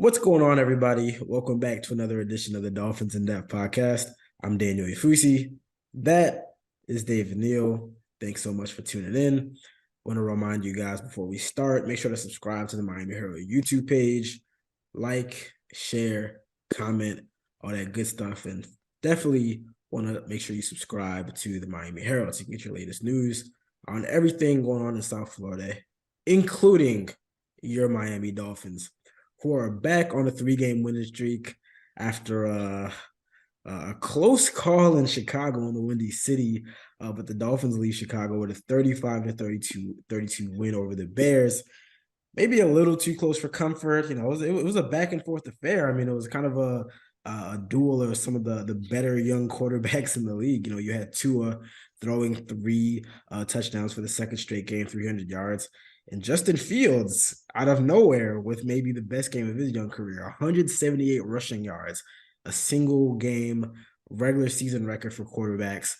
What's going on, everybody? Welcome back to another edition of the Dolphins In Depth podcast. I'm Daniel Oyefusi. That is David Neal. Thanks so much for tuning in. I want to remind you guys before we start, make sure to subscribe to the Miami Herald YouTube page, like, share, comment, all that good stuff. And definitely want to make sure you subscribe to the Miami Herald so you can get your latest news on everything going on in South Florida, including your Miami Dolphins, who are back on a 3-game winning streak after a close call in Chicago in the Windy City. But the Dolphins leave Chicago with a 35-32 win over the Bears. Maybe a little too close for comfort. You know, it was a back and forth affair. I mean, it was kind of a duel of some of the better young quarterbacks in the league. You know, you had Tua throwing 3 touchdowns for the second straight game, 300 yards. And Justin Fields, out of nowhere, with maybe the best game of his young career, 178 rushing yards, a single game regular season record for quarterbacks.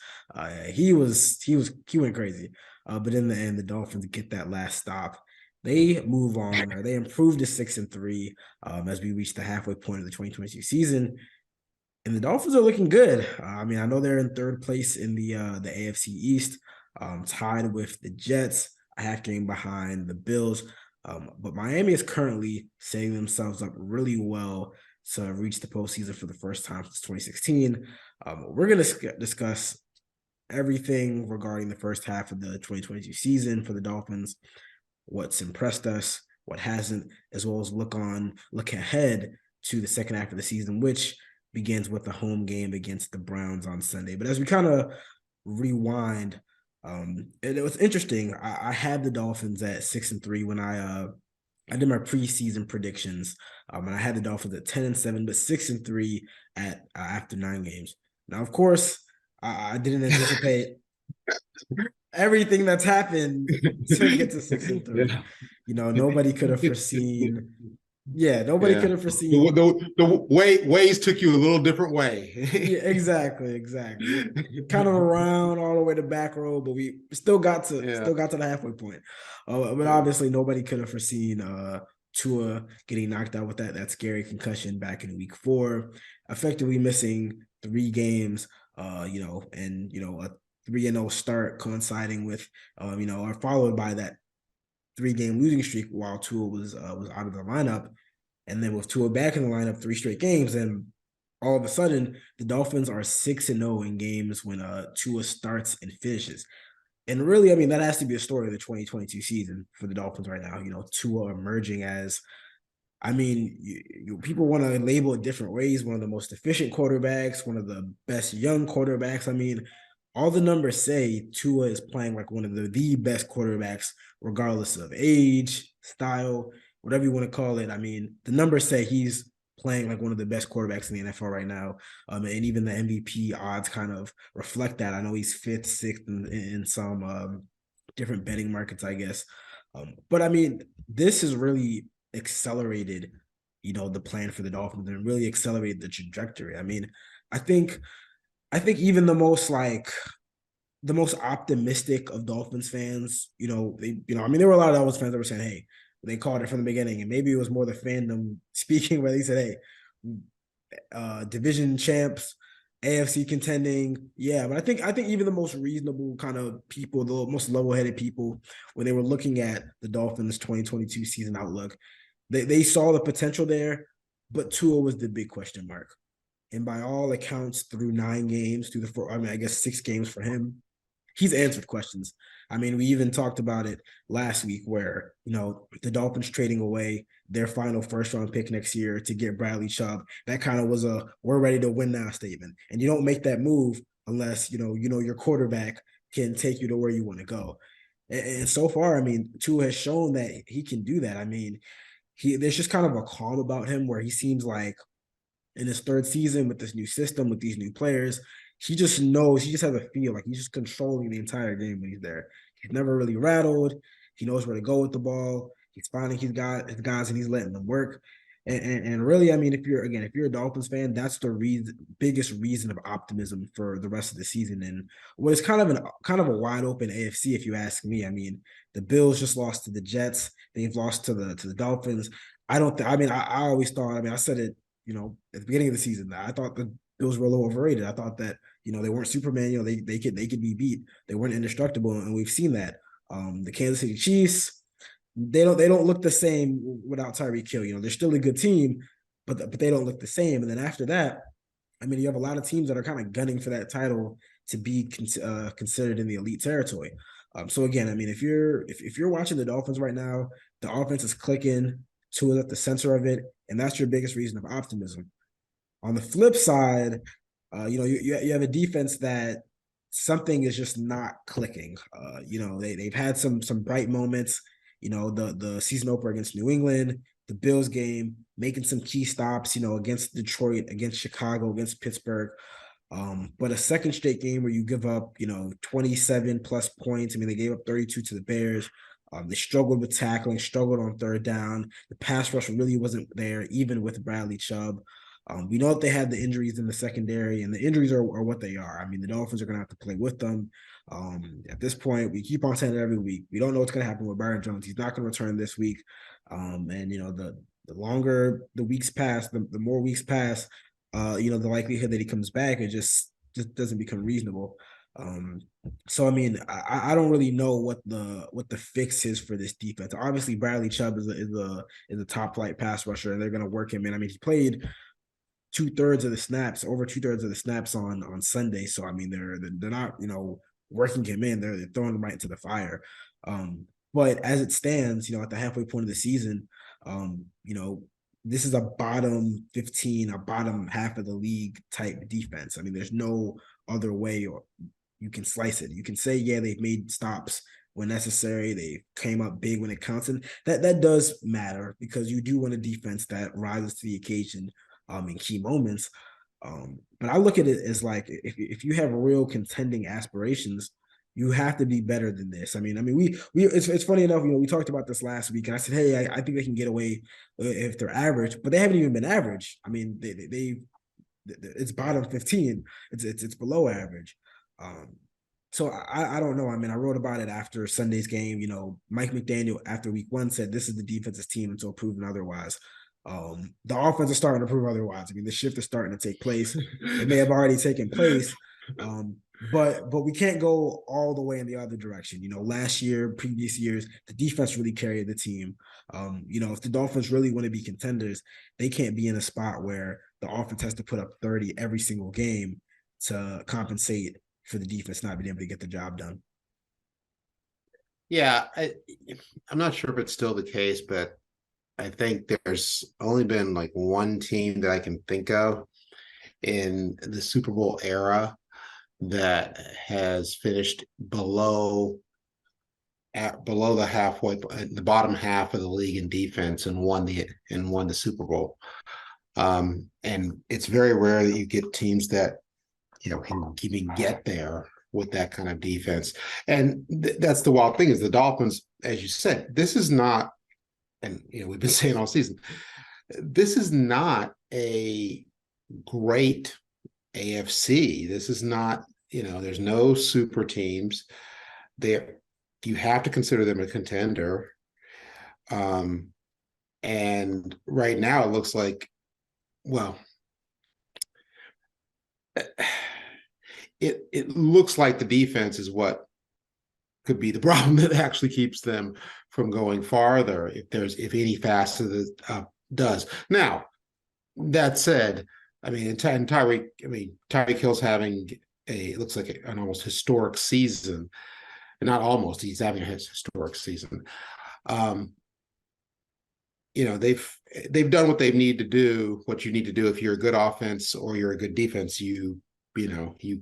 He went crazy. But in the end, the Dolphins get that last stop. They move on, or they improve to 6-3 as we reach the halfway point of the 2022 season. And the Dolphins are looking good. I mean, I know they're in third place in the AFC East, tied with the Jets, a half game behind the Bills. But Miami is currently setting themselves up really well to reach the postseason for the first time since 2016. We're going to discuss everything regarding the first half of the 2022 season for the Dolphins, what's impressed us, what hasn't, as well as look ahead to the second half of the season, which begins with a home game against the Browns on Sunday. But as we kind of rewind, it was interesting. I had the Dolphins at 6-3 when I did my preseason predictions, and I had the Dolphins at 10-7, but 6-3 at after 9 games. Now, of course, I didn't anticipate everything that's happened to get to 6-3. Yeah. You know, nobody could have foreseen. Yeah, nobody could have foreseen. The ways took you a little different way. Yeah, exactly. Kind of around all the way to back row, but we still got to the halfway point. But obviously, nobody could have foreseen Tua getting knocked out with that scary concussion back in week 4, effectively missing 3 games. A 3-0 start coinciding with or followed by that 3-game losing streak while Tua was out of the lineup. And then with Tua back in the lineup 3 straight games, and all of a sudden the Dolphins are 6-0 in games when Tua starts and finishes. And really, I mean, that has to be a story of the 2022 season for the Dolphins right now. You know, Tua emerging as, I mean, people want to label it different ways. One of the most efficient quarterbacks, one of the best young quarterbacks. I mean, all the numbers say Tua is playing like one of the best quarterbacks, regardless of age, style, whatever you want to call it. I mean, the numbers say he's playing like one of the best quarterbacks in the NFL right now. And even the MVP odds kind of reflect that. I know he's 5th, 6th in some different betting markets, I guess. But I mean, this has really accelerated, the plan for the Dolphins and really accelerated the trajectory. I mean, I think even the most optimistic of Dolphins fans, I mean, there were a lot of Dolphins fans that were saying, hey, they called it from the beginning, and maybe it was more the fandom speaking where they said, hey, division champs, AFC contending. Yeah, but I think even the most reasonable kind of people, the most level-headed people, when they were looking at the Dolphins 2022 season outlook, they saw the potential there, but Tua was the big question mark. And by all accounts, through 9 games, I guess 6 games for him, he's answered questions. I mean, we even talked about it last week where, the Dolphins trading away their final first-round pick next year to get Bradley Chubb. That kind of was a we're ready to win now statement. And you don't make that move unless, your quarterback can take you to where you want to go. And so far, I mean, Tua has shown that he can do that. I mean, there's just kind of a calm about him where he seems like in his 3rd season with this new system, with these new players, he just has a feel like he's just controlling the entire game when he's there. He's never really rattled. He knows where to go with the ball. He's finding his guys and he's letting them work. And really, I mean, if you're a Dolphins fan, that's the biggest reason of optimism for the rest of the season. And what is kind of a wide open AFC, if you ask me. I mean, the Bills just lost to the Jets. They've lost to the Dolphins. I don't think. I mean, I always thought. I mean, I said it. At the beginning of the season, that I thought the Bills were a little overrated. I thought that they weren't Superman. They could be beat. They weren't indestructible, and we've seen that. The Kansas City Chiefs, they don't look the same without Tyreek Hill. They're still a good team, but they don't look the same. And then after that, I mean, you have a lot of teams that are kind of gunning for that title to be considered in the elite territory. So again, I mean, if you're watching the Dolphins right now, the offense is clicking. Tua's at the center of it, and that's your biggest reason of optimism. On the flip side, you have a defense that something is just not clicking. They've had some bright moments. The season opener against New England, the Bills game, making some key stops. Against Detroit, against Chicago, against Pittsburgh. But a second straight game where you give up, 27 plus points. I mean, they gave up 32 to the Bears. They struggled with tackling, struggled on third down. The pass rush really wasn't there, even with Bradley Chubb. We know that they had the injuries in the secondary, and the injuries are what they are. I mean, the Dolphins are going to have to play with them. At this point, we keep on saying it every week. We don't know what's going to happen with Byron Jones. He's not going to return this week. And the longer the weeks pass, the more weeks pass, the likelihood that he comes back, it just doesn't become reasonable. So I mean, I don't really know what the fix is for this defense. Obviously, Bradley Chubb is a top flight pass rusher, and they're going to work him in. I mean, he played over 2/3 of the snaps on Sunday. So I mean, they're not working him in. They're throwing him right into the fire. But as it stands, at the halfway point of the season, this is a bottom 15, a bottom half of the league type defense. I mean, there's no other way or you can slice it. You can say, yeah, they've made stops when necessary. They came up big when it counts. And that does matter because you do want a defense that rises to the occasion in key moments. But I look at it as like if you have real contending aspirations, you have to be better than this. I mean, we it's funny enough, we talked about this last week, and I said, hey, I think they can get away if they're average, but they haven't even been average. I mean, they it's bottom 15. It's below average. So I don't know. I mean, I wrote about it after Sunday's game. Mike McDaniel after week 1 said this is the defense's team until proven otherwise. The offense is starting to prove otherwise. I mean, the shift is starting to take place. It may have already taken place. But we can't go all the way in the other direction. Last year, previous years, the defense really carried the team. If the Dolphins really want to be contenders, they can't be in a spot where the offense has to put up 30 every single game to compensate for the defense not being able to get the job done. Yeah, I'm not sure if it's still the case, but I think there's only been like one team that I can think of in the Super Bowl era that has finished below the halfway, the bottom half of the league in defense and won the Super Bowl. And it's very rare that you get teams that can even get there with that kind of defense. And that's the wild thing is the Dolphins, as you said, this is not, and we've been saying all season, this is not a great AFC. This is not, there's no super teams there. You have to consider them a contender. And right now it looks like, well, it looks like the defense is what could be the problem that actually keeps them from going farther if any facet does. Now, that said, I mean, Tyreek Hill's having it looks like an almost historic season. Not almost, he's having a historic season. They've done what they need to do, what you need to do if you're a good offense or you're a good defense. You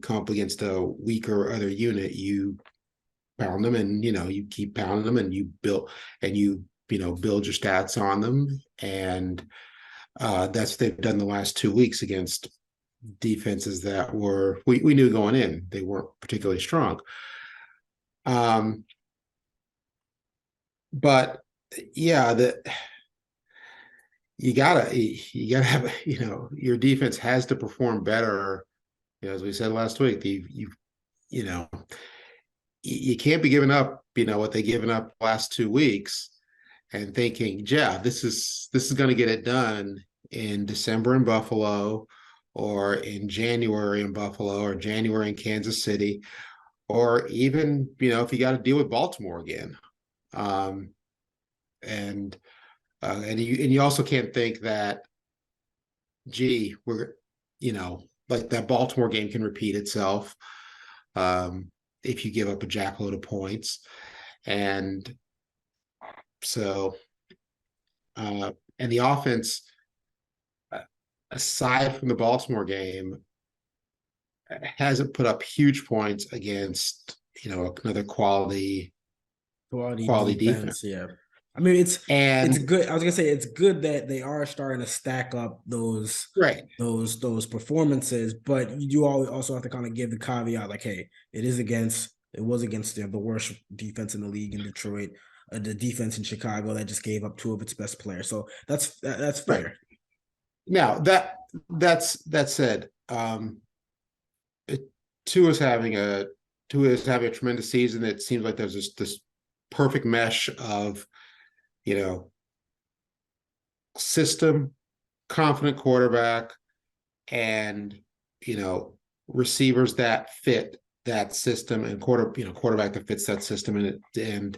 come up against a weaker other unit, you pound them, and you keep pounding them, and you build your stats on them, and that's what they've done the last 2 weeks against defenses that we knew going in they weren't particularly strong. But yeah, you gotta have your defense has to perform better. As we said last week, you can't be giving up what they've given up the last 2 weeks and thinking, yeah, this is going to get it done in December in Buffalo, or in January in Buffalo, or January in Kansas City, or even, if you got to deal with Baltimore again. Um, and you also can't think that, gee, we're, like that Baltimore game can repeat itself, if you give up a jackload of points. And so, and the offense, aside from the Baltimore game, hasn't put up huge points against, another quality defense. Yeah. I mean, it's And good. I was gonna say it's good that they are starting to stack up those right, those performances, but you also have to kind of give the caveat, like, hey, it was against the worst defense in the league in Detroit, the defense in Chicago that just gave up two of its best players. So that's right. fair. Now that said, Tua is having a tremendous season. It seems like there's this perfect mesh of, system, confident quarterback, and, receivers that fit that system, and quarterback that fits that system. And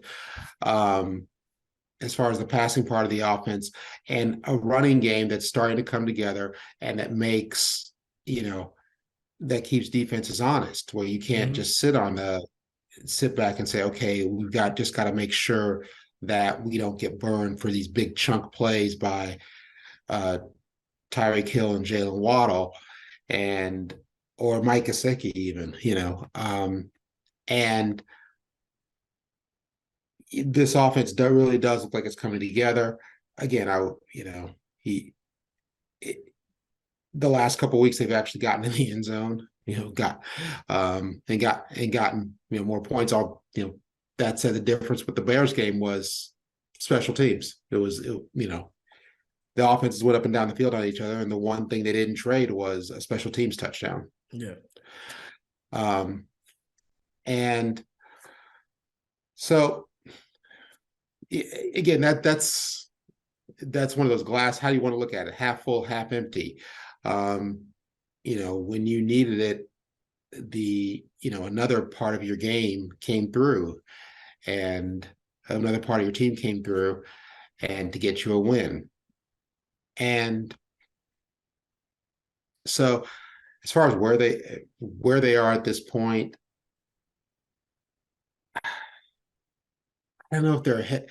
as far as the passing part of the offense, and a running game that's starting to come together, and that makes, that keeps defenses honest, where you can't just sit back and say, okay, we've just got to make sure that we don't get burned for these big chunk plays by Tyreek Hill and Jalen Waddle, and or Mike Gesicki even, and this offense really does look like it's coming together. Again, the last couple of weeks they've actually gotten in the end zone, gotten more points. That said, the difference with the Bears game was special teams. The offenses went up and down the field on each other, and the one thing they didn't trade was a special teams touchdown. Yeah. And so again, that's one of those glass. How do you want to look at it? Half full, half empty. When you needed it, another part of your game came through, and another part of your team came through, and to get you a win. And so, as far as where they are at this point, I don't know if they're ahead.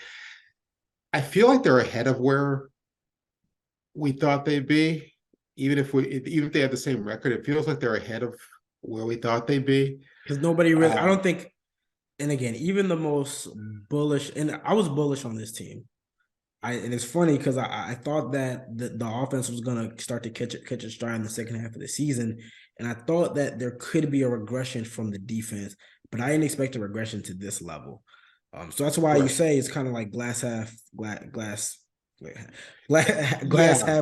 I feel like they're ahead of where we thought they'd be. Even if they have the same record, it feels like they're ahead of where we thought they'd be. Because nobody really, I don't think, and again, even the most bullish, and I was bullish on this team. And it's funny because I thought that the offense was going to start to catch its stride in the second half of the season. And I thought that there could be a regression from the defense, but I didn't expect a regression to this level. So that's why you say it's kind of like glass half half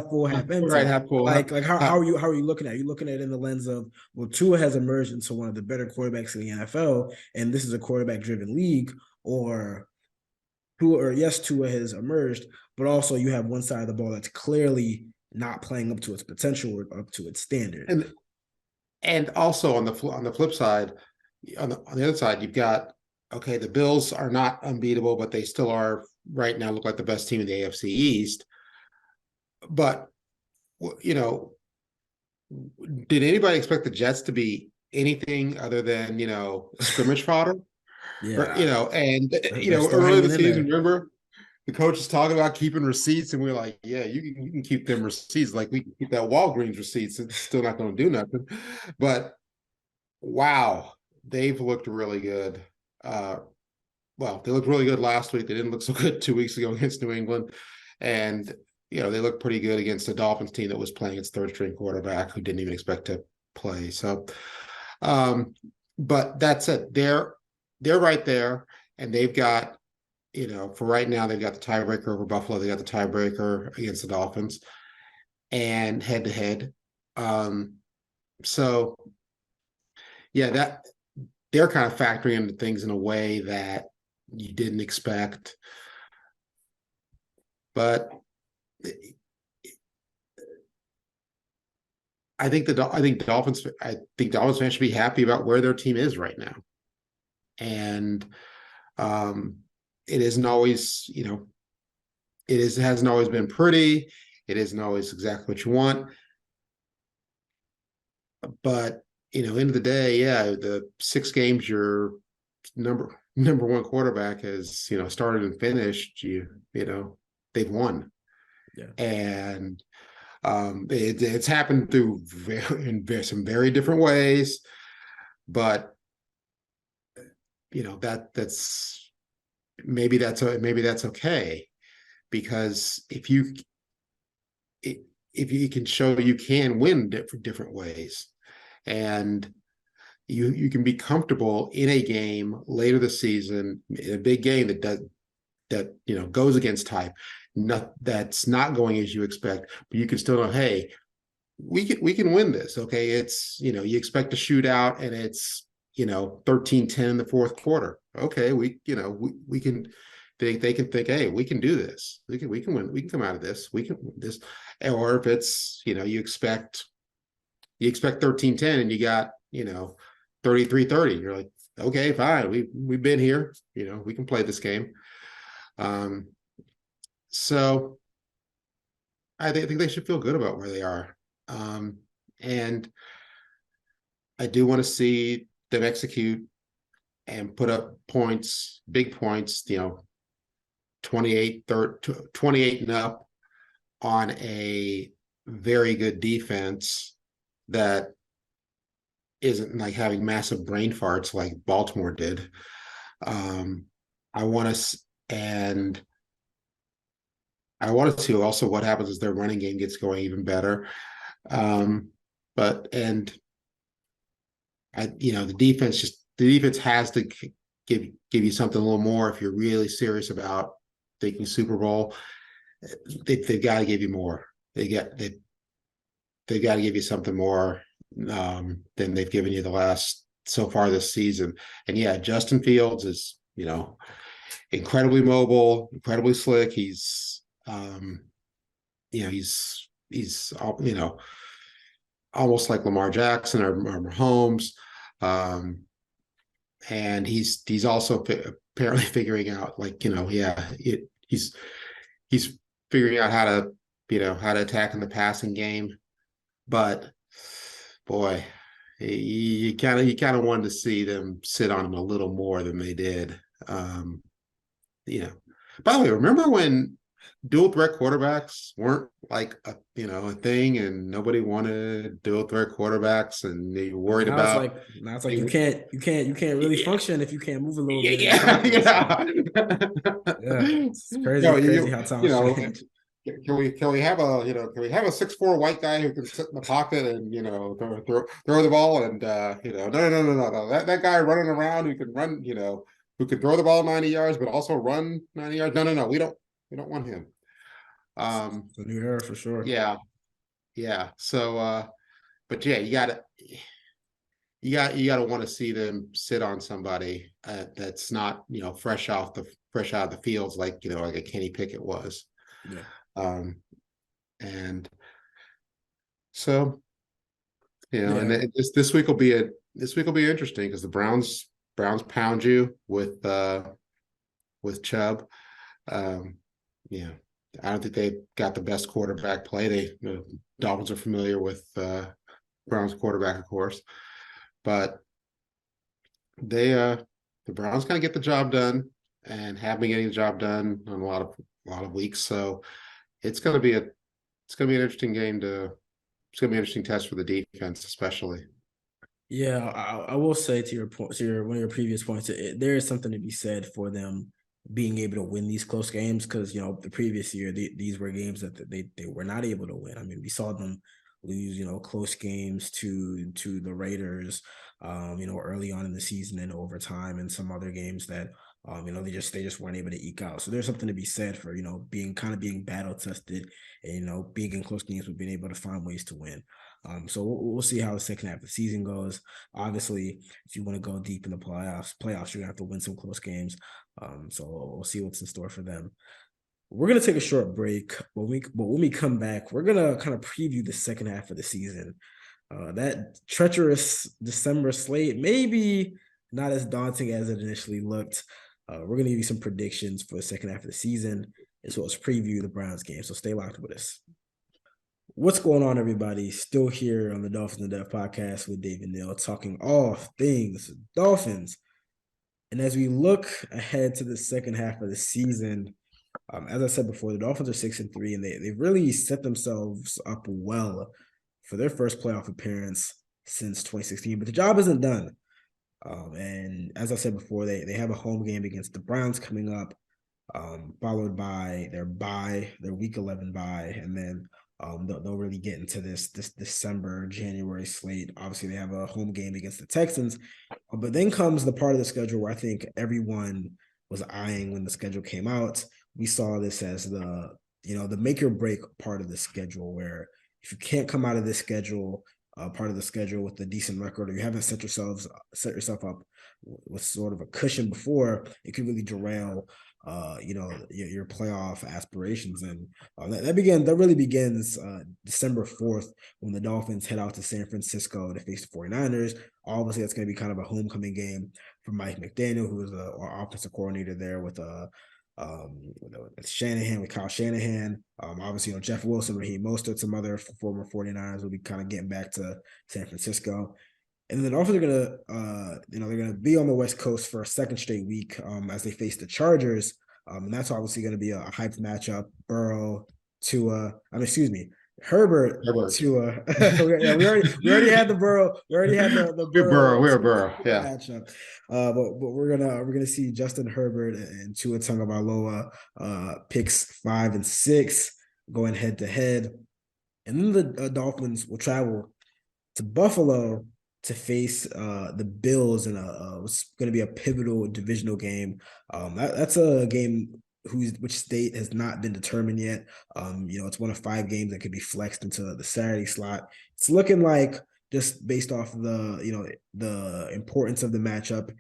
full, half empty. Right, half full. Like how are you looking at it? Are you looking at it in the lens of, well, Tua has emerged into one of the better quarterbacks in the NFL, and this is a quarterback driven league, or Tua has emerged, but also you have one side of the ball that's clearly not playing up to its potential or up to its standard. And also on the flip side, on the other side, you've got, okay, the Bills are not unbeatable, but they still are right now, look like the best team in the AFC East. But did anybody expect the Jets to be anything other than scrimmage fodder? Yeah. Early in the season, remember the coach is talking about keeping receipts, and we're like, yeah, you can keep them receipts, like we can keep that Walgreens receipts. It's still not going to do nothing. But wow, they've looked really good. Well, they looked really good last week. They didn't look so good 2 weeks ago against New England, and they looked pretty good against a Dolphins team that was playing its third string quarterback who didn't even expect to play. So, but that said, they're right there, and they've got, for right now, they've got the tiebreaker over Buffalo. They got the tiebreaker against the Dolphins, and head to head. So yeah, that they're kind of factoring into things in a way that you didn't expect. But I think Dolphins fans should be happy about where their team is right now. And it isn't always, hasn't always been pretty. It isn't always exactly what you want. But end of the day, yeah, the 6 games your number one quarterback has started and finished, they've won. Yeah. And it's happened through some very different ways, but that's maybe that's okay, because if you can show you can win different ways, and you can be comfortable in a game later this season, in a big game that goes against type, that's not going as you expect, but you can still know, hey, we can win this. Okay, it's you expect a shootout and it's 13-10 in the fourth quarter. Okay, we can they can think, hey, we can do this. We can win. We can come out of this. We can win this. Or if it's you expect 13-10 and you got 33-30, you're like, okay, fine. We've been here. We can play this game. So I think they should feel good about where they are. And I do want to see them execute and put up points, big points, 28 and up on a very good defense that isn't like having massive brain farts like Baltimore did. I want to see also what happens as their running game gets going even better. The defense has to give you something a little more if you're really serious about thinking Super Bowl. They've got to give you more. They've got to give you something more than they've given you so far this season. And yeah, Justin Fields is incredibly mobile, incredibly slick. He's almost like Lamar Jackson or Mahomes. And he's also apparently figuring out, he's figuring out how to attack in the passing game. But boy, you kind of wanted to see them sit on him a little more than they did. By the way, remember when dual threat quarterbacks weren't like a thing, and nobody wanted dual threat quarterbacks, and they were worried about. Now it's like you can't really function if you can't move a little bit. Yeah. It's crazy how times change. Can we have a 6'4" white guy who can sit in the pocket and throw the ball, and no, that guy running around who can run, who could throw the ball 90 yards but also run 90 yards. No, we don't want him. It's a new era for sure. Yeah. So but yeah, you gotta want to see them sit on somebody that's not fresh out of the fields, like like a Kenny Pickett was. Yeah. And so and this week will be interesting, because the Browns pound you with Chubb. I don't think they've got the best quarterback play. Dolphins are familiar with Browns quarterback, of course, but the Browns kind of get the job done and have been getting the job done on a lot of weeks. So it's going to be an interesting game it's going to be an interesting test for the defense, especially. Yeah, I will say to your point, one of your previous points, there is something to be said for them being able to win these close games, because the previous year these were games that they were not able to win. I mean, we saw them lose close games to the Raiders, early on in the season in overtime, and some other games that they just weren't able to eke out. So there's something to be said for being battle tested, and being in close games, with being able to find ways to win. So we'll see how the second half of the season goes. Obviously, if you want to go deep in the playoffs, you're gonna have to win some close games. So we'll see what's in store for them. We're gonna take a short break. When we come back, we're gonna kind of preview the second half of the season. That treacherous December slate maybe not as daunting as it initially looked. We're gonna give you some predictions for the second half of the season, as well as preview the Browns game. So stay locked with us. What's going on, everybody? Still here on the Dolphins In Depth podcast with David Neal, talking all things Dolphins. And as we look ahead to the second half of the season, as I said before, the Dolphins are 6-3, and they've really set themselves up well for their first playoff appearance since 2016. But the job isn't done. And as I said before, they have a home game against the Browns coming up, followed by their Week 11 bye, and then they'll really get into this December, January slate. Obviously, they have a home game against the Texans, but then comes the part of the schedule where I think everyone was eyeing when the schedule came out. We saw this as the make or break part of the schedule, where if you can't come out of this schedule, part of the schedule with a decent record, or you haven't set yourself up with sort of a cushion before, it could really derail your playoff aspirations. And that really begins December 4th, when the Dolphins head out to San Francisco to face the 49ers. Obviously, that's going to be kind of a homecoming game for Mike McDaniel, who is our offensive coordinator there with Shanahan, with Kyle Shanahan. Obviously, Jeff Wilson, Raheem Mostert, some other former 49ers will be kind of getting back to San Francisco. And then the Dolphins are they're gonna be on the West Coast for a second straight week as they face the Chargers. And that's obviously going to be a hyped matchup. Herbert. Tua. Yeah, we already had the Burrow. We already had the Burrow. We're Burrow. Yeah. Matchup. But we're gonna see Justin Herbert and Tua Tagovailoa picks 5 and 6 going head to head, and then the Dolphins will travel to Buffalo to face the Bills in what's going to be a pivotal divisional game. That's a game which state has not been determined yet. It's one of 5 games that could be flexed into the Saturday slot. It's looking like, just based off of the importance of the matchup,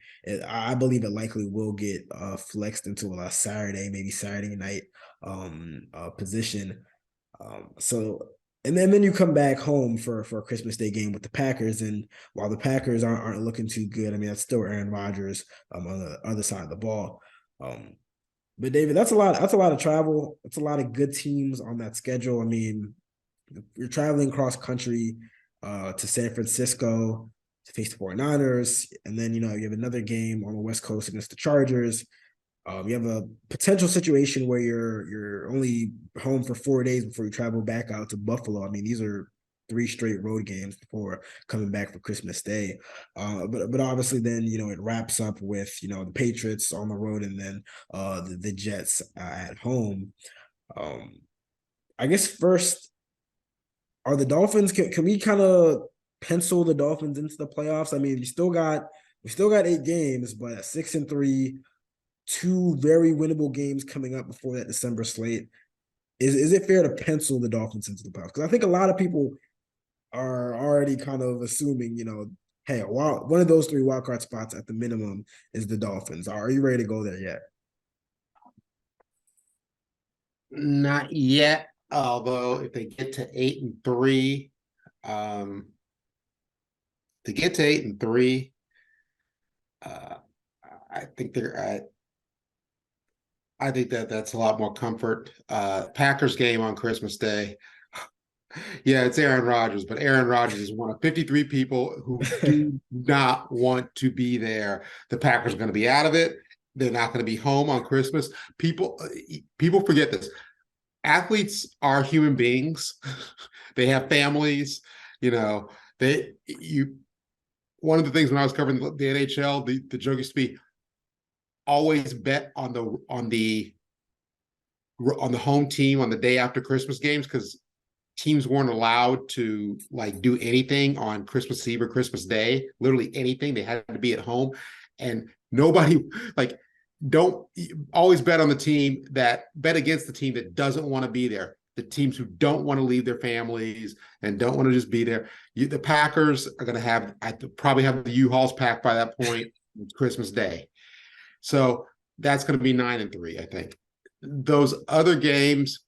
I believe it likely will get flexed into a Saturday, maybe Saturday night position. And then you come back home for a Christmas Day game with the Packers, and while the Packers aren't looking too good, I mean, that's still Aaron Rodgers on the other side of the ball. But David, that's a lot of travel. It's a lot of good teams on that schedule. I mean, you're traveling cross country to San Francisco to face the 49ers, and then you have another game on the West Coast against the Chargers. You have a potential situation where you're only home for 4 days before you travel back out to Buffalo. I mean, these are 3 straight road games before coming back for Christmas Day. But obviously then, it wraps up with, the Patriots on the road, and then the Jets at home. I guess first, are the Dolphins, can we kind of pencil the Dolphins into the playoffs? I mean, we still got 8 games, but at 6-3, 2 very winnable games coming up before that December slate. Is it fair to pencil the Dolphins into the playoffs? Because I think a lot of people are already kind of assuming, hey, one of those 3 wildcard spots at the minimum is the Dolphins. Are you ready to go there yet? Not yet. Although if they get to 8-3, I think they're at. I think that's a lot more comfort. Packers game on Christmas Day. Yeah, it's Aaron Rodgers, but Aaron Rodgers is one of 53 people who do not want to be there. The Packers are going to be out of it. They're not going to be home on Christmas. People forget this. Athletes are human beings. They have families. One of the things when I was covering the NHL, the joke used to be, always bet on the home team on the day after Christmas games, because teams weren't allowed to do anything on Christmas Eve or Christmas Day, literally anything. They had to be at home, and nobody don't always bet against the team that doesn't want to be there. The teams who don't want to leave their families and don't want to just be there. The Packers are going to probably have the U-Hauls packed by that point. It's Christmas Day. So that's going to be 9-3, I think. those other games,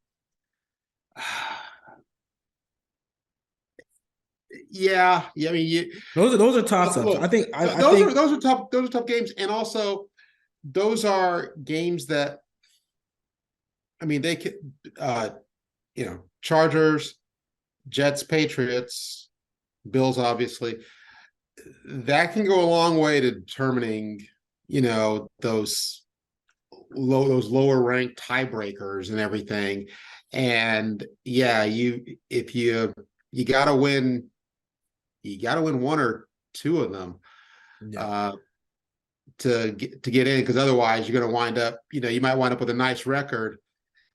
yeah. I mean, Those are toss ups. look, I think those are tough games, and also those are games that, I mean, they could, Chargers, Jets, Patriots, Bills, obviously, that can go a long way to determining, those lower ranked tiebreakers and everything. And yeah, if you gotta win, one or two of them to get in, because otherwise you're gonna wind up, you might wind up with a nice record,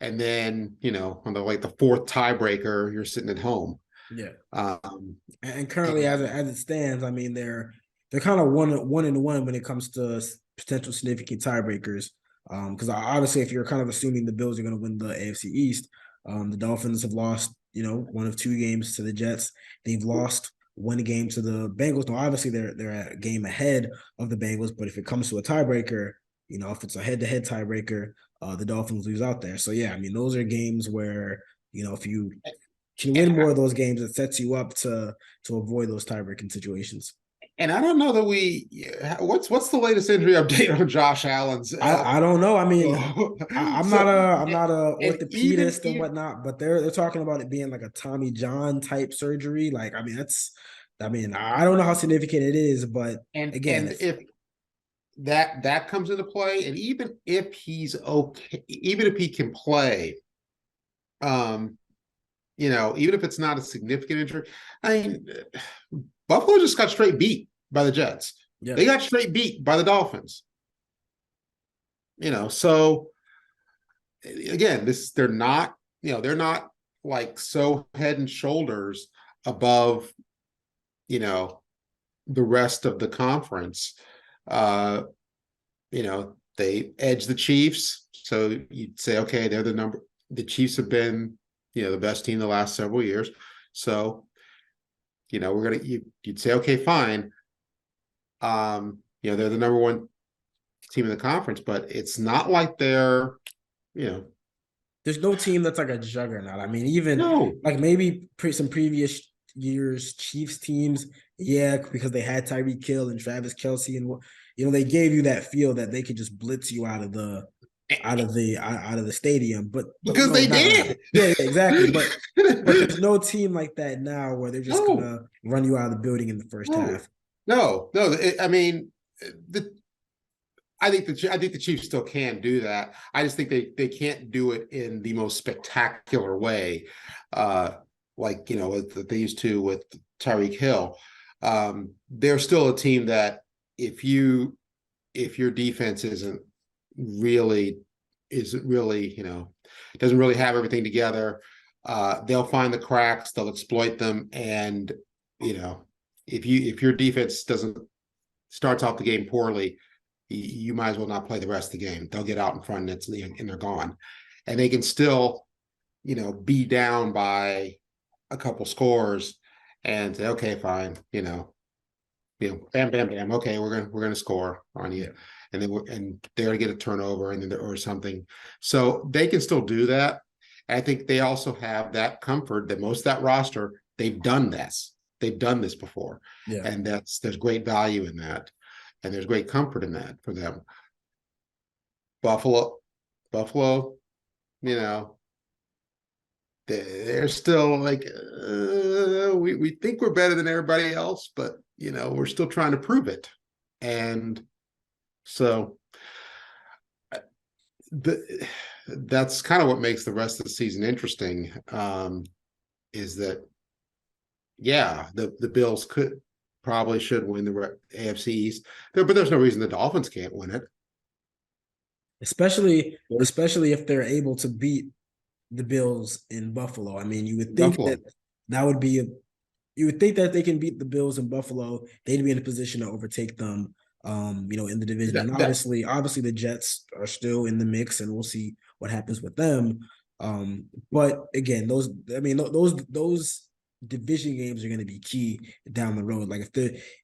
and then on the fourth tiebreaker, you're sitting at home. Yeah. Um, And currently, as it stands, I mean they're kind of one and one when it comes to potential significant tiebreakers. Because obviously, if you're kind of assuming the Bills are going to win the AFC East, the Dolphins have lost, one of two games to the Jets. They've lost one game to the Bengals. Now, obviously, they're a game ahead of the Bengals, but if it comes to a tiebreaker, if it's a head-to-head tiebreaker, the Dolphins lose out there. So yeah, I mean, those are games where if you can win more of those games, it sets you up to avoid those tiebreaking situations. And I don't know that what's the latest injury update on Josh Allen's? I don't know. I mean, I'm not a and orthopedist and whatnot, but they're talking about it being like a Tommy John type surgery. Like, I mean, I don't know how significant it is, but again, if that comes into play, and even if he's okay, even if he can play, even if it's not a significant injury, I mean, Buffalo just got straight beat by the Jets. Yeah. They got straight beat by the Dolphins. So again, they're not like so head and shoulders above, the rest of the conference. They edge the Chiefs. So you'd say, okay, the Chiefs have been, the best team the last several years. So, you'd say, okay, fine. They're the number one team in the conference, but it's not like they're, there's no team that's like a juggernaut. I mean, even like maybe some previous years Chiefs teams, yeah, because they had Tyreek Hill and Travis Kelce, and they gave you that feel that they could just blitz you out of the stadium, but because they did. Yeah, exactly. But there's no team like that now where they're just gonna run you out of the building in the first half. I mean, I think the Chiefs still can do that. I just think they can't do it in the most spectacular way, like that they used to with Tyreek Hill. They're still a team that if your defense isn't really doesn't really have everything together, they'll find the cracks, they'll exploit them, and if your defense starts off the game poorly, you might as well not play the rest of the game. They'll get out in front and they're gone, and they can still be down by a couple scores and say, okay, fine, bam, bam, bam. Okay, we're gonna score on you, and then they're gonna get a turnover or something. So they can still do that. I think they also have that comfort that most of that roster, they've done this. They've done this before, and there's great value in that, and there's great comfort in that for them. Buffalo, they're still like, we think we're better than everybody else, but we're still trying to prove it. And so that's kind of what makes the rest of the season interesting, is that, the Bills should win the AFC East, but there's no reason the Dolphins can't win it. Especially if they're able to beat the Bills in Buffalo. I mean, you would think that would be you would think that they can beat the Bills in Buffalo. They'd be in a position to overtake them, in the division. And obviously the Jets are still in the mix, and we'll see what happens with them. But again, those division games are going to be key down the road. Like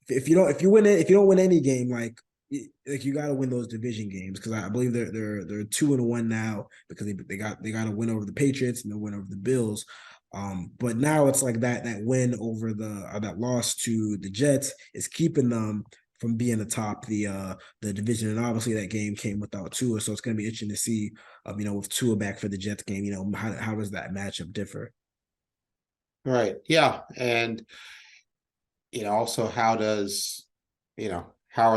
if you don't win any game, like like you got to win those division games because I believe they're 2-1 now because they got to win over the Patriots and they win over the Bills. But now it's like that win over that loss to the Jets is keeping them from being atop the division, and obviously that game came without Tua, so it's going to be interesting to see, with Tua back for the Jets game, how does that matchup differ? Right. Yeah. And, also how are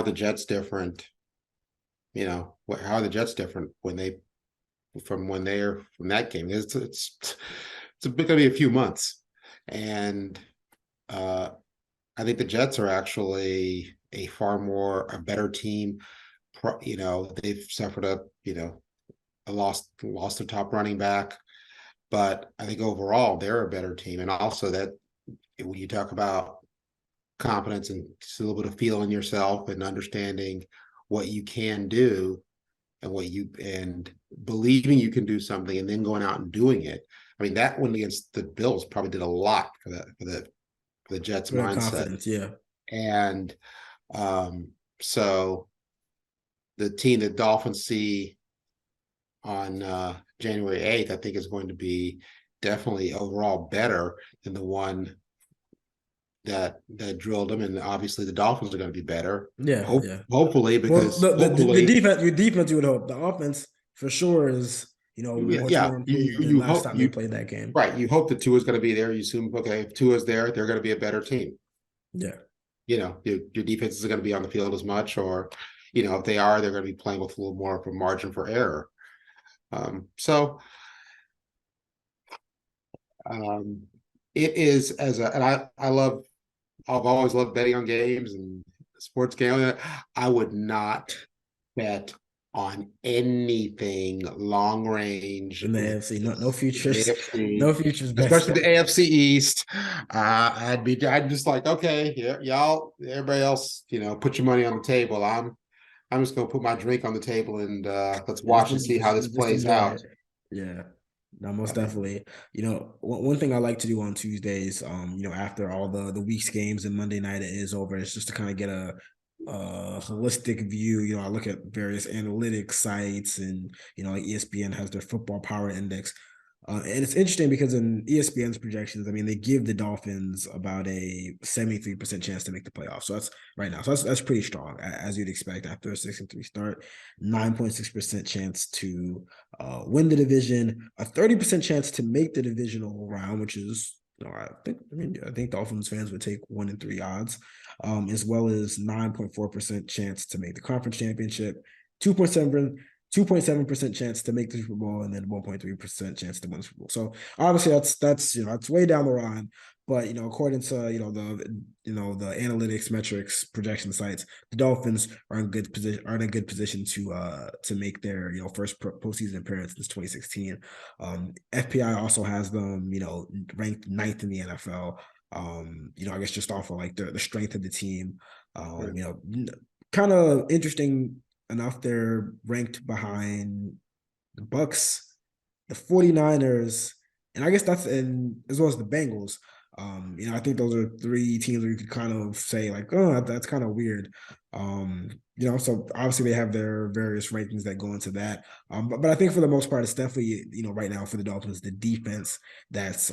the Jets different? How are the Jets different when they're from that game? It's going to be a few months. And I think the Jets are actually a better team. They've suffered a lost their top running back, but I think overall they're a better team. And also that when you talk about confidence and just a little bit of feeling yourself and understanding what you can do and believing you can do something and then going out and doing it. I mean, that one against the Bills probably did a lot for the Jets For that mindset. confidence, yeah. And so the team that Dolphins see on January 8th, I think is going to be definitely overall better than the one that drilled them. And obviously the Dolphins are going to be better. Yeah, yeah. Hopefully, because the defense, your defense, you would hope. The offense for sure is, much more improved than last time they played that game. Right. You hope that Tua is going to be there. You assume, okay, if Tua is there, they're going to be a better team. Yeah. Your defense isn't going to be on the field as much, or, if they are, they're going to be playing with a little more of a margin for error. It is I've always loved betting on games and sports gambling. I would not bet on anything long range In the AFC, no futures, AFC, no futures bets. especially the AFC East. I'd just like, okay, yeah, y'all, everybody else, put your money on the table. I'm just gonna put my drink on the table and let's watch and see how this plays out. Yeah. No, most definitely. One thing I like to do on Tuesdays, after all the week's games and Monday night is over, is just to kind of get a holistic view. I look at various analytics sites and, like ESPN has their football power index. And it's interesting because in ESPN's projections, I mean, they give the Dolphins about a 73% chance to make the playoffs. So that's right now. So that's pretty strong, as you'd expect after a 6-3 start. 9.6% chance to win the division, a 30% chance to make the divisional round, which is, I think Dolphins fans would take 1-3 odds, as well as 9.4% chance to make the conference championship, 2.7% chance to make the Super Bowl, and then 1.3% chance to win the Super Bowl. So obviously that's way down the line. But according to the analytics, metrics, projection sites, the Dolphins are in a good position to make their first postseason appearance since 2016. FPI also has them ranked 9th in the NFL. I guess just off of like the strength of the team. Kind of interesting enough, they're ranked behind the Bucks, the 49ers, and I guess as well as the Bengals. I think those are three teams where you could kind of say like, oh, that's kind of weird. So obviously they have their various rankings that go into that. But I think for the most part, it's definitely, right now for the Dolphins, the defense that's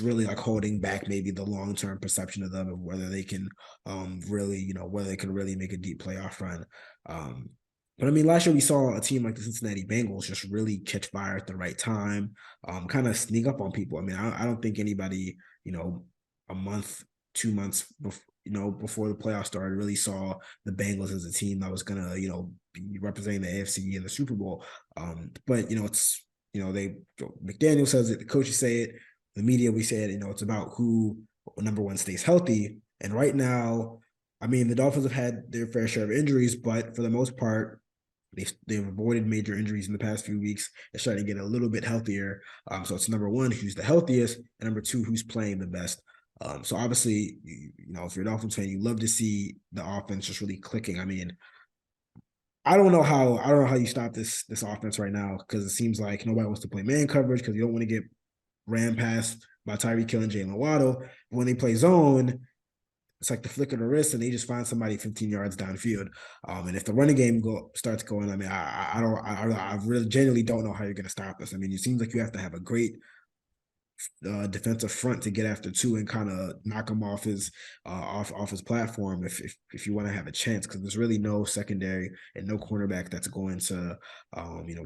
really like holding back maybe the long-term perception of them, of whether they can really make a deep playoff run. But I mean, last year we saw a team like the Cincinnati Bengals just really catch fire at the right time, kind of sneak up on people. I mean, I don't think anybody, a month, 2 months before the playoffs started, really saw the Bengals as a team that was gonna, be representing the AFC in the Super Bowl. But McDaniel says it, the coaches say it, the media, we say it. It's about who number one stays healthy, and right now, I mean, the Dolphins have had their fair share of injuries, but for the most part, they've avoided major injuries in the past few weeks. They're starting to get a little bit healthier. So it's number one, who's the healthiest, and number two, who's playing the best. So obviously, if you're a Dolphins fan, you love to see the offense just really clicking. I mean, I don't know how you stop this offense right now, because it seems like nobody wants to play man coverage because you don't want to get ran past by Tyreek Hill and Jalen Waddle. But when they play zone, it's like the flick of the wrist, and they just find somebody 15 yards downfield. And if the running game starts going, I mean, I really genuinely don't know how you're going to stop us. I mean, it seems like you have to have a great defensive front to get after Tua and kind of knock him off his off his platform if you want to have a chance, because there's really no secondary and no cornerback that's going to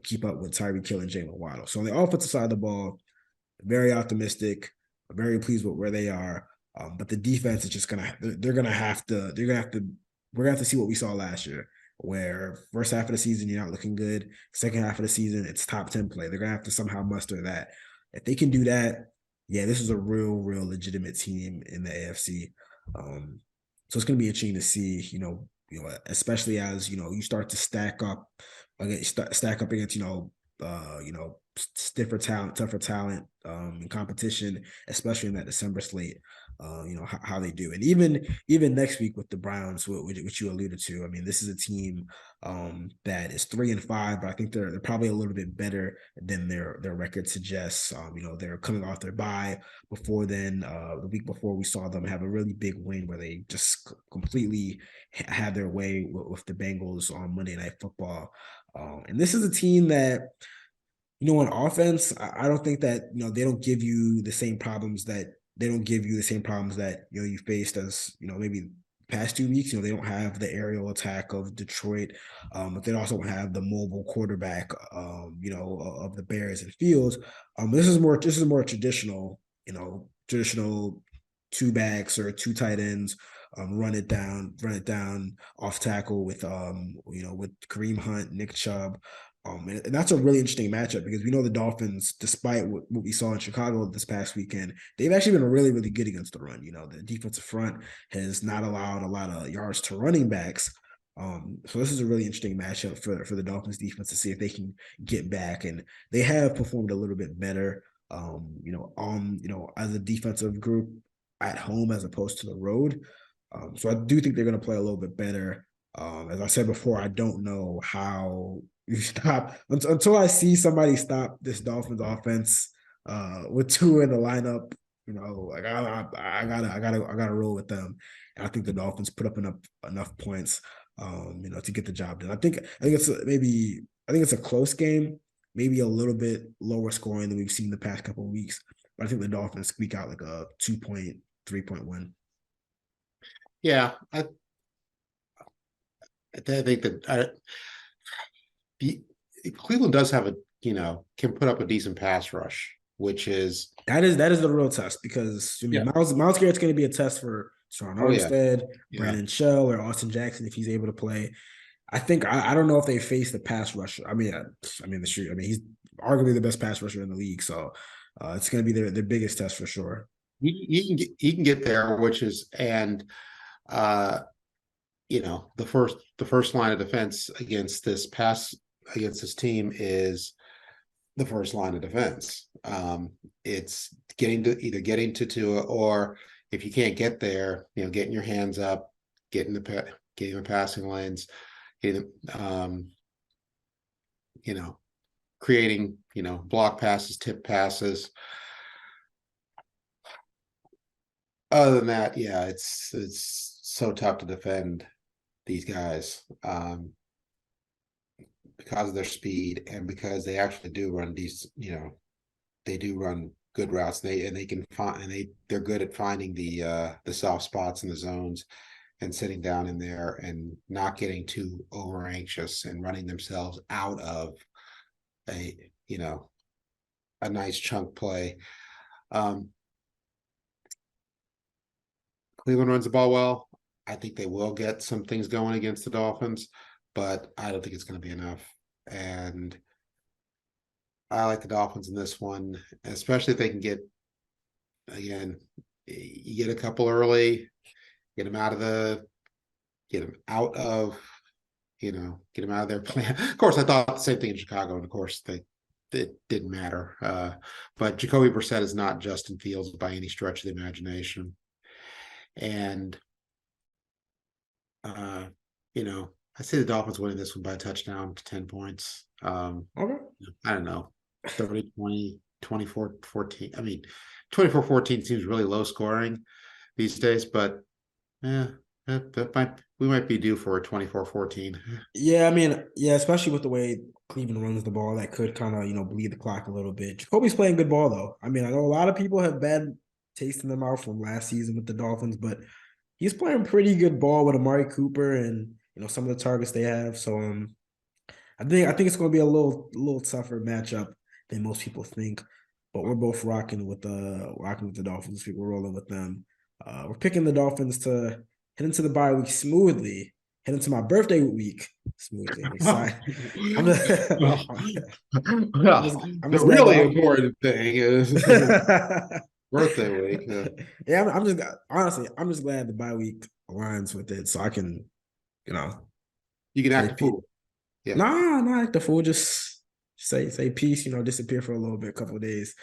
keep up with Tyreek Hill and Jalen Waddle. So on the offensive side of the ball, very optimistic, very pleased with where they are. But the defense is just we're gonna have to see what we saw last year, where first half of the season you're not looking good, second half of the season it's top 10 play. They're gonna have to somehow muster that. If they can do that, yeah, this is a real legitimate team in the AFC. So it's gonna be interesting to see, especially as you start to stack up against stiffer talent, tougher talent in competition, especially in that December slate. How they do, and even next week with the Browns, which you alluded to. I mean, this is a team that is 3-5, but I think they're probably a little bit better than their record suggests. They're coming off their bye. Before then, the week before, we saw them have a really big win where they just completely had their way with the Bengals on Monday Night Football. And this is a team that, on offense, I don't think that, they don't give you the same problems that you faced as, maybe past 2 weeks. They don't have the aerial attack of Detroit, but they also have the mobile quarterback, of the Bears and Fields. This is more traditional, traditional two backs or two tight ends, run it down off tackle with with Kareem Hunt, Nick Chubb. And that's a really interesting matchup because we know the Dolphins, despite what we saw in Chicago this past weekend, they've actually been really, really good against the run. The defensive front has not allowed a lot of yards to running backs. So this is a really interesting matchup for the Dolphins defense to see if they can get back. And they have performed a little bit better, as a defensive group at home as opposed to the road. So I do think they're going to play a little bit better. As I said before, I don't know how you stop until I see somebody stop this Dolphins offense with Tua in the lineup. Like I gotta roll with them, and I think the Dolphins put up enough points, to get the job done. I think it's a close game, maybe a little bit lower scoring than we've seen the past couple of weeks, but I think the Dolphins squeak out like a 2-point, 3-point win. Yeah, I think that Cleveland does have can put up a decent pass rush, which is that is the real test, because Myles Garrett's going to be a test for Sean Armstead, Brandon Shell, or Austin Jackson if he's able to play. I think I don't know if they face the pass rusher. I mean, he's arguably the best pass rusher in the league, so it's going to be their biggest test for sure. He can get there, which is the first line of defense against this team is the first line of defense. It's getting to Tua, or if you can't get there, getting your hands up, getting the passing lanes, creating block passes, tip passes. Other than that, it's so tough to defend these guys because of their speed and because they actually do run these. They do run good routes. They can find, and they're good at finding the soft spots in the zones and sitting down in there and not getting too over anxious and running themselves out of a nice chunk play. Cleveland runs the ball well. I think they will get some things going against the Dolphins, but I don't think it's going to be enough. And I like the Dolphins in this one, especially if they can get a couple early, get them out of their plan. Of course, I thought the same thing in Chicago, and of course it didn't matter. But Jacoby Brissett is not Justin Fields by any stretch of the imagination. And I see the Dolphins winning this one by a touchdown to 10 points. Okay. I don't know, 30-20, 24-14. I mean, 24-14 seems really low scoring these days, but Yeah, we might be due for a 24-14. Yeah, I mean, yeah, especially with the way Cleveland runs the ball, that could kind of, bleed the clock a little bit. Jacoby's playing good ball, though. I mean, I know a lot of people have bad taste in their mouth from last season with the Dolphins, but he's playing pretty good ball with Amari Cooper and, some of the targets they have. So, I think it's going to be a little tougher matchup than most people think. But we're both rocking with the Dolphins. We're rolling with them. We're picking the Dolphins to head into the bye week smoothly. Head into my birthday week smoothly. I'm excited. I'm just, Well, I'm the just glad really that important thing is birthday week. yeah, I'm just honestly, I'm just glad the bye week aligns with it, so I can, you know, You can say act a fool. Yeah. nah, not the fool. Just say peace. Disappear for a little bit, a couple of days,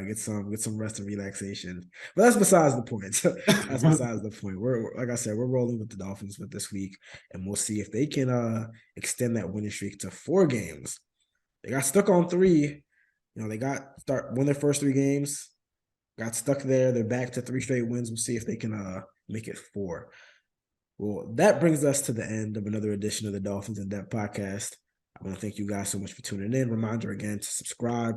get some rest and relaxation. But that's besides the point. That's besides the point. We're like I said, we're rolling with the Dolphins with this week, and we'll see if they can extend that winning streak to 4 games. They got stuck on 3. They won their first 3 games, got stuck there. They're back to 3 straight wins. We'll see if they can make it 4. Well, that brings us to the end of another edition of the Dolphins In Depth podcast. I want to thank you guys so much for tuning in. Reminder again to subscribe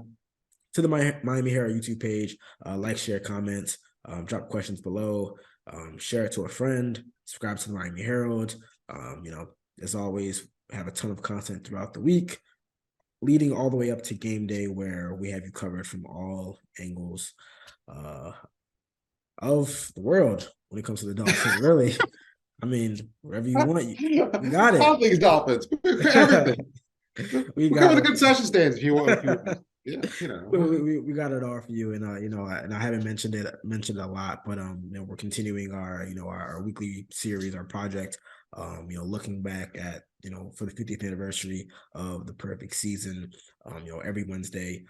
to the Miami Herald YouTube page, like, share, comment, drop questions below, share it to a friend, subscribe to the Miami Herald. As always, have a ton of content throughout the week, leading all the way up to game day where we have you covered from all angles of the world when it comes to the Dolphins. Really. I mean, wherever you want, we got it. All things Dolphins, everything. We We'll got cover the it. concession stands if you want. Yeah, we got it all for you, and and I haven't mentioned it a lot, but we're continuing our weekly series, our project, looking back at for the 50th anniversary of the perfect season. Every Wednesday,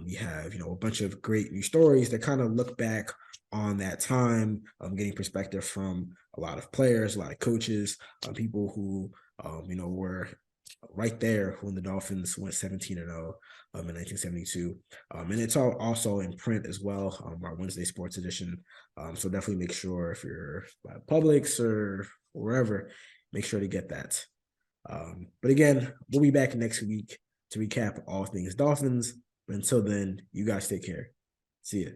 we have a bunch of great new stories that kind of look back on that time, getting perspective from a lot of players, a lot of coaches, people who were right there when the Dolphins went 17-0 in 1972. And it's also in print as well, our Wednesday sports edition. So definitely make sure if you're at Publix or wherever, make sure to get that. But again, we'll be back next week to recap all things Dolphins. But until then, you guys take care. See ya.